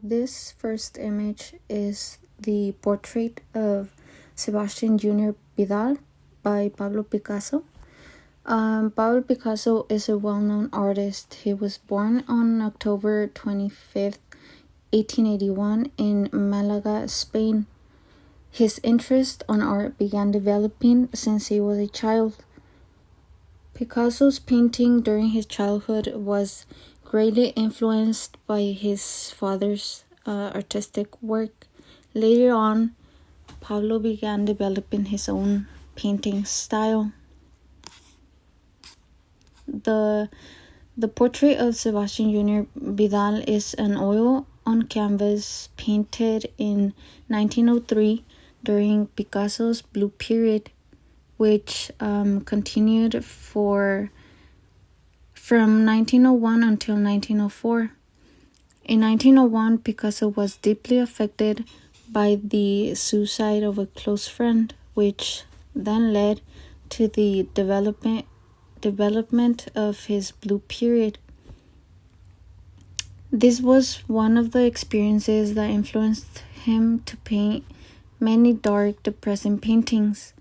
This first image is the portrait of Sebastian Junyer Vidal by Pablo Picasso. Pablo Picasso is a well-known artist. He was born on October 25th, 1881 in Malaga, Spain. His interest on art began developing since he was a child. Picasso's painting during his childhood was greatly influenced by his father's artistic work. Later on, Pablo began developing his own painting style. The portrait of Sebastian Junyer Vidal is an oil on canvas painted in 1903 during Picasso's Blue Period, which continued from 1901 until 1904. In 1901, Picasso was deeply affected by the suicide of a close friend, which then led to the development of his Blue Period. This was one of the experiences that influenced him to paint many dark, depressing paintings.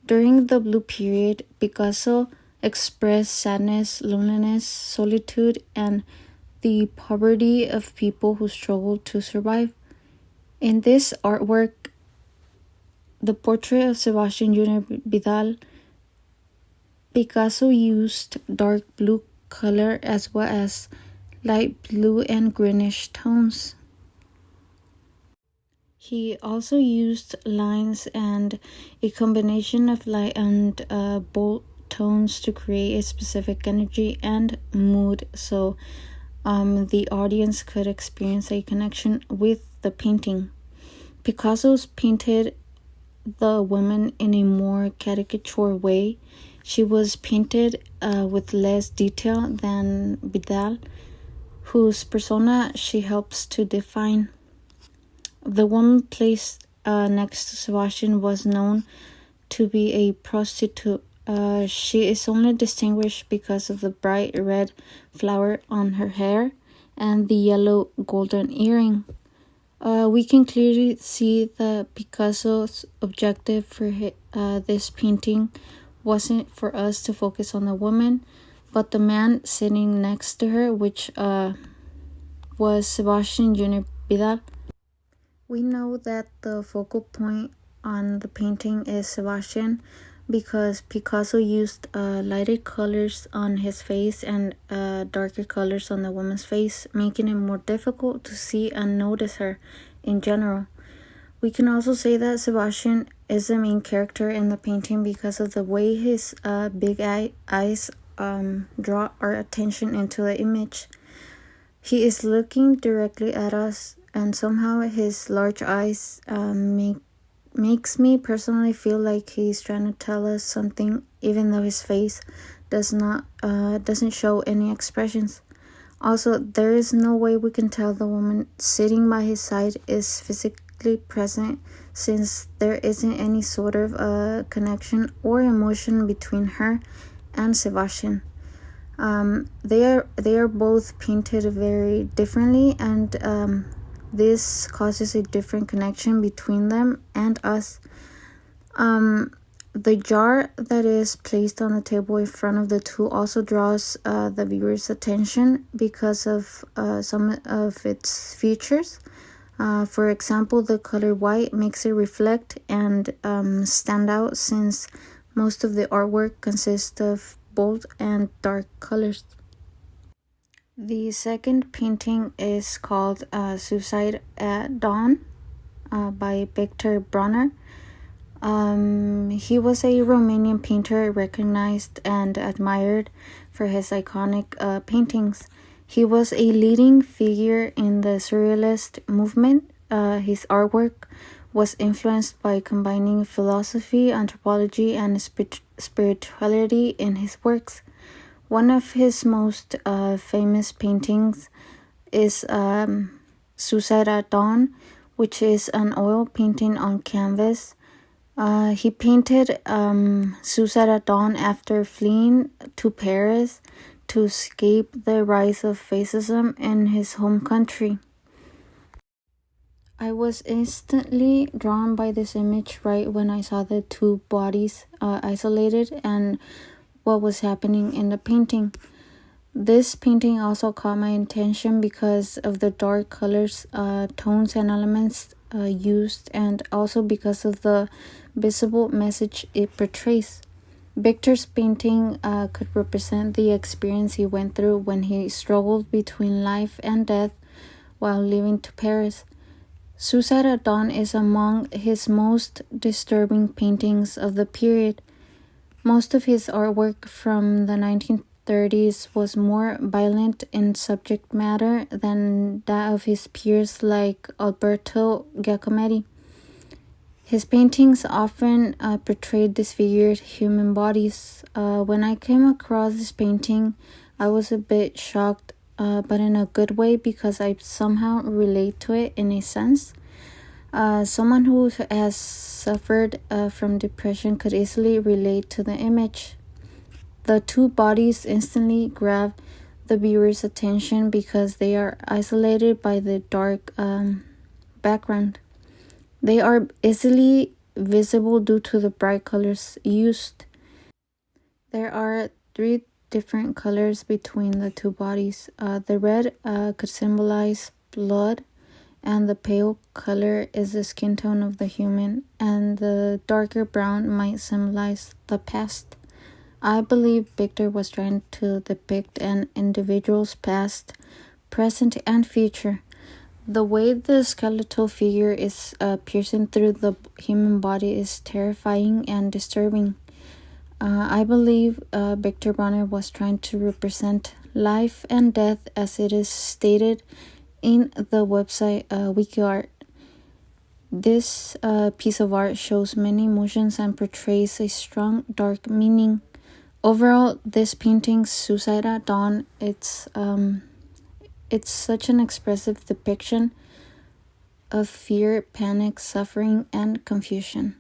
During the Blue Period, Picasso expressed sadness, loneliness, solitude, and the poverty of people who struggled to survive. In this artwork, the portrait of Sebastian Junyer Vidal, Picasso used dark blue color as well as light blue and greenish tones. He also used lines and a combination of light and bold tones to create a specific energy and mood, so the audience could experience a connection with the painting. Picasso's painted the woman in a more caricature way. She was painted with less detail than Vidal, whose persona she helps to define. The woman placed next to Sebastian was known to be a prostitute. She is only distinguished because of the bright red flower on her hair and the yellow golden earring. We can clearly see that Picasso's objective for this painting wasn't for us to focus on the woman, but the man sitting next to her, which was Sebastian Junyer Vidal. We know that the focal point on the painting is Sebastian because Picasso used lighter colors on his face and darker colors on the woman's face, making it more difficult to see and notice her in general. We can also say that Sebastian is the main character in the painting because of the way his big eyes draw our attention into the image. He is looking directly at us, and somehow his large eyes makes me personally feel like he's trying to tell us something, even though his face doesn't show any expressions. Also, there is no way we can tell the woman sitting by his side is physically present, since there isn't any sort of connection or emotion between her and Sebastian. They are both painted very differently, and this causes a different connection between them and us. The jar that is placed on the table in front of the two also draws the viewer's attention because of some of its features. For example, the color white makes it reflect and stand out, since most of the artwork consists of bold and dark colors. The second painting is called Suicide at Dawn by Victor Brauner. He was a Romanian painter recognized and admired for his iconic paintings. He was a leading figure in the Surrealist movement. His artwork was influenced by combining philosophy, anthropology, and spirituality in his works. One of his most famous paintings is Suicide at Dawn, which is an oil painting on canvas. He painted Suicide at Dawn after fleeing to Paris to escape the rise of fascism in his home country. I was instantly drawn by this image right when I saw the two bodies isolated and what was happening in the painting. This painting also caught my attention because of the dark colors, tones, and elements used, and also because of the visible message it portrays. Victor's painting could represent the experience he went through when he struggled between life and death while living to Paris. Suicide at Dawn is among his most disturbing paintings of the period. Most of his artwork from the 1930s was more violent in subject matter than that of his peers like Alberto Giacometti. His paintings often portrayed disfigured human bodies. When I came across this painting, I was a bit shocked, but in a good way because I somehow relate to it in a sense. Someone who has suffered from depression could easily relate to the image. The two bodies instantly grab the viewer's attention because they are isolated by the dark background. They are easily visible due to the bright colors used. There are three different colors between the two bodies. The red could symbolize blood, and the pale color is the skin tone of the human, and the darker brown might symbolize the past. I believe Victor was trying to depict an individual's past, present, and future. The way the skeletal figure is piercing through the human body is terrifying and disturbing. I believe Victor Brauner was trying to represent life and death as it is stated in the website WikiArt. This piece of art shows many emotions and portrays a strong, dark meaning. Overall, this painting, Suicide at Dawn, it's such an expressive depiction of fear, panic, suffering, and confusion.